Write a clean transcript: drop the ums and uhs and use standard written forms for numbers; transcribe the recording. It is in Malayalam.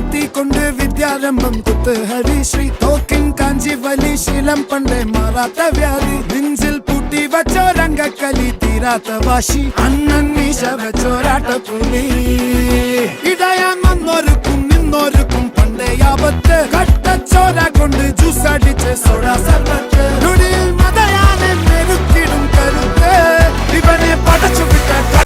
കത്തി കൊണ്ട് വിദ്യാരംഭം കുത്തുഹരി ശ്രീ തോക്കിൻ കാഞ്ചി വലി ശീലം പണ്ടേ മാറാത്ത വ്യാധി നെഞ്ചിൽ പൂട്ടി വച്ചോരംഗക്കലി തീരാത്ത വാശി അണ്ണൻ മീശ വെച്ചോരാട്ട പുലി ഇടയാൻ വന്നോർക്കും നിന്നോർക്കും പണ്ടേ ആപത്ത് കട്ടച്ചോര കൊണ്ട് ജ്യൂസ് അടിച്ച് സോഡ സർബത്ത്